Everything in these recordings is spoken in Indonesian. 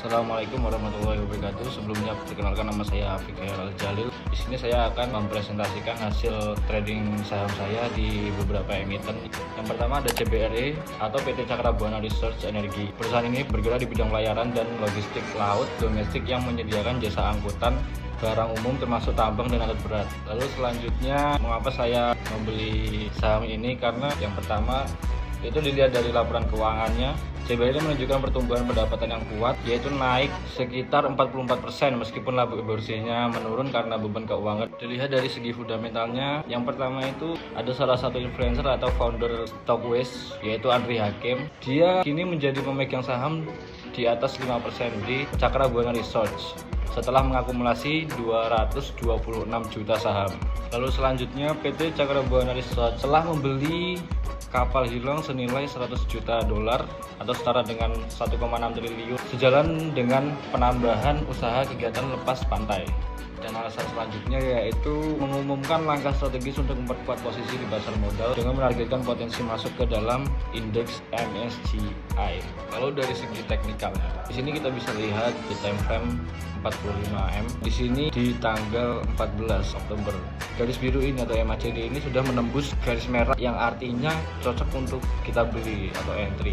Assalamualaikum warahmatullahi wabarakatuh. Sebelumnya perkenalkan, nama saya Afiq Khairul Jalil. Di sini saya akan mempresentasikan hasil trading saham saya di beberapa emiten. Yang pertama ada CBRE atau PT Cakrabuana Research Energy. Perusahaan ini bergerak di bidang pelayaran dan logistik laut domestik yang menyediakan jasa angkutan barang umum termasuk tambang dan alat berat. Lalu selanjutnya, mengapa saya membeli saham ini? Karena yang pertama itu dilihat dari laporan keuangannya. CBRE menunjukkan pertumbuhan pendapatan yang kuat, yaitu naik sekitar 44% meskipun laba bersihnya menurun karena beban keuangan. Dilihat dari segi fundamentalnya, yang pertama itu ada salah satu influencer atau founder Stockwise, yaitu Andri Hakim. Dia kini menjadi pemegang saham di atas 5% di Cakrabuana Research setelah mengakumulasi 226 juta saham. Lalu selanjutnya PT Cakrabuana Research telah membeli kapal hilang senilai 100 juta dolar atau setara dengan 1,6 triliun sejalan dengan penambahan usaha kegiatan lepas pantai. Dan alasan selanjutnya yaitu mengumumkan langkah strategis untuk memperkuat posisi di pasar modal dengan menargetkan potensi masuk ke dalam indeks MSCI. Lalu dari segi teknikalnya, di sini kita bisa lihat di time frame 45M. Di sini di tanggal 14 Oktober, garis biru ini atau MACD ini sudah menembus garis merah yang artinya cocok untuk kita beli atau entry.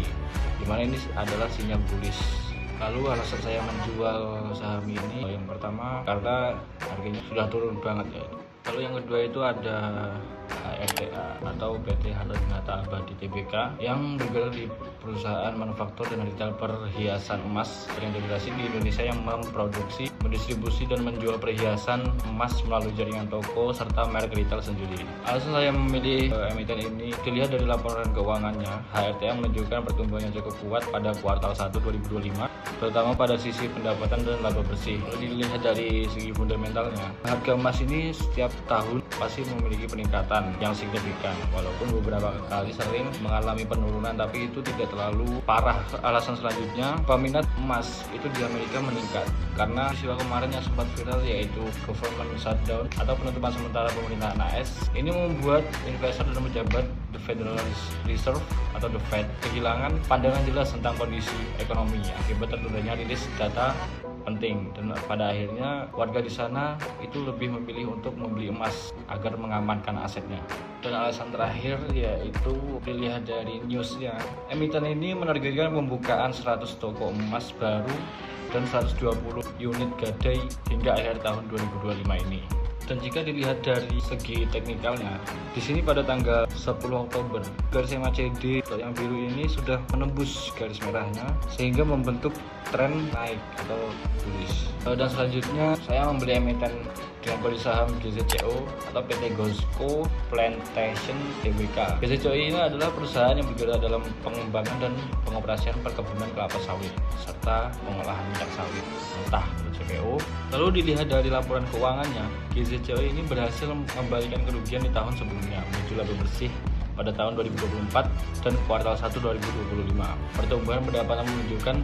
Dimana ini adalah sinyal bullish. Lalu alasan saya menjual saham ini, yang pertama karena harganya sudah turun banget ya. Lalu yang kedua itu ada HRTA atau PT Harta Binata Abadi Tbk yang bergerak di perusahaan manufaktur dan retail perhiasan emas terintegrasi di Indonesia yang memproduksi, mendistribusi dan menjual perhiasan emas melalui jaringan toko serta merek retail sendiri. Alasan saya memilih emiten ini dilihat dari laporan keuangannya. HRTA menunjukkan pertumbuhan yang cukup kuat pada kuartal 1 2025, terutama pada sisi pendapatan dan laba bersih. Lalu dilihat dari segi fundamentalnya, harga emas ini setiap tahun pasti memiliki peningkatan yang signifikan, walaupun beberapa kali sering mengalami penurunan, tapi itu tidak terlalu parah. Alasan selanjutnya, peminat emas itu di Amerika meningkat karena peristiwa kemarin yang sempat viral, yaitu government shutdown atau penutupan sementara pemerintahan AS. Ini membuat investor dan pejabat The Federal Reserve atau The Fed kehilangan pandangan jelas tentang kondisi ekonomi akibat tertundanya rilis data penting, dan pada akhirnya warga di sana itu lebih memilih untuk membeli emas agar mengamankan asetnya. Dan alasan terakhir yaitu dilihat dari newsnya, emiten ini menargetkan pembukaan 100 toko emas baru dan 120 unit gadai hingga akhir tahun 2025 ini. Dan jika dilihat dari segi teknikalnya, di sini pada tanggal 10 Oktober, garis MACD yang biru ini sudah menembus garis merahnya sehingga membentuk tren naik atau bullish. Dan selanjutnya saya membeli emiten dengan kode saham GZCO atau PT Gosco Plantation Tbk. GZCO ini adalah perusahaan yang bergerak dalam pengembangan dan pengoperasian perkebunan kelapa sawit serta pengolahan minyak sawit mentah (CPO). Lalu dilihat dari laporan keuangannya, GZCO ini berhasil mengembalikan kerugian di tahun sebelumnya menuju laba bersih pada tahun 2024 dan kuartal 1 2025. Pertumbuhan pendapatan menunjukkan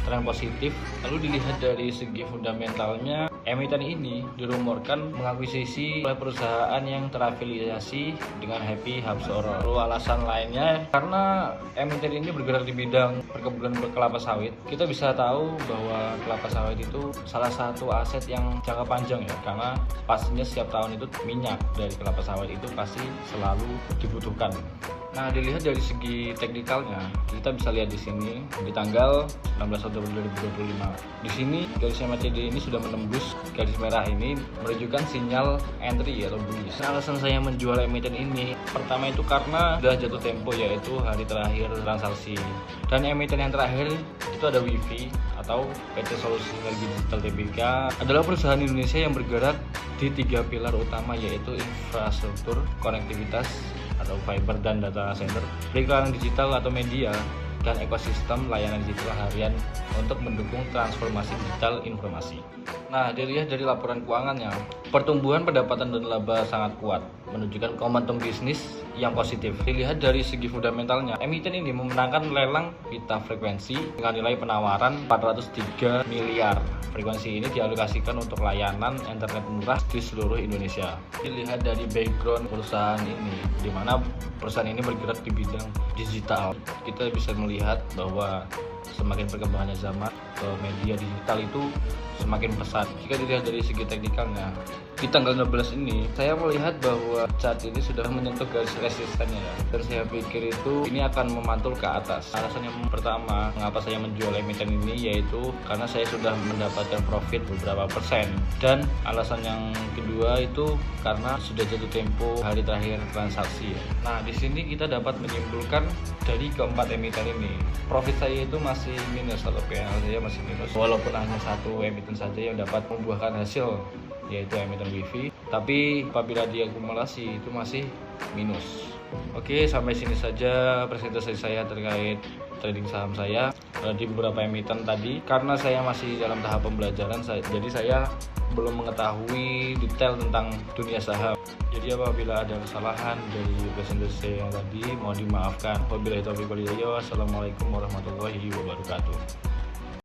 tren positif. Lalu dilihat dari segi fundamentalnya, emiten ini dirumorkan mengakuisisi oleh perusahaan yang terafiliasi dengan Happy Hapsoro. Lalu alasan lainnya, karena emiten ini bergerak di bidang perkebunan kelapa sawit, kita bisa tahu bahwa kelapa sawit itu salah satu aset yang jangka panjang ya, karena pastinya setiap tahun itu minyak dari kelapa sawit itu pasti selalu dibutuhkan. Nah, dilihat dari segi teknikalnya, kita bisa lihat di sini di tanggal 16 Oktober 2025. Di sini garis MACD ini sudah menembus garis merah ini, menunjukkan sinyal entry atau bullish. Nah, alasan saya menjual emiten ini, pertama itu karena sudah jatuh tempo, yaitu hari terakhir transaksi. Dan emiten yang terakhir itu ada WIFI atau PT Solusi Energi Digital Tbk, adalah perusahaan Indonesia yang bergerak di 3 pilar utama, yaitu infrastruktur, konektivitas atau fiber dan data center, periklanan digital atau media, dan ekosistem layanan digital harian untuk mendukung transformasi digital informasi. Nah, dilihat dari laporan keuangannya, pertumbuhan pendapatan dan laba sangat kuat, menunjukkan momentum bisnis yang positif. Dilihat dari segi fundamentalnya, emiten ini memenangkan lelang pita frekuensi dengan nilai penawaran 403 miliar. Frekuensi ini dialokasikan untuk layanan internet murah di seluruh Indonesia. Dilihat dari background perusahaan ini, di mana perusahaan ini bergerak di bidang digital, kita bisa melihat bahwa semakin perkembangannya zaman, media digital itu semakin pesat. Jika dilihat dari segi teknikalnya, di tanggal 16 ini saya melihat bahwa chart ini sudah menyentuh garis resistennya ya. Dan saya pikir itu ini akan memantul ke atas. Alasan yang pertama mengapa saya menjual emiten ini yaitu karena saya sudah mendapatkan profit beberapa persen. Dan alasan yang kedua itu karena sudah jatuh tempo hari terakhir transaksi ya. Nah, di sini kita dapat menyimpulkan dari keempat emiten ini, profit saya itu masih minus atau PNL saya masih minus. Walaupun hanya satu emiten saja yang dapat membuahkan hasil, yaitu emiten WIFI, tapi apabila diakumulasi itu masih minus. Oke, sampai sini saja presentasi saya terkait trading saham saya di beberapa emiten tadi. Karena saya masih dalam tahap pembelajaran, jadi saya belum mengetahui detail tentang dunia saham. Jadi apabila ada kesalahan dari presentasi yang tadi, mohon dimaafkan. Wabillahi taufiq wal hidayah. Wassalamualaikum warahmatullahi wabarakatuh.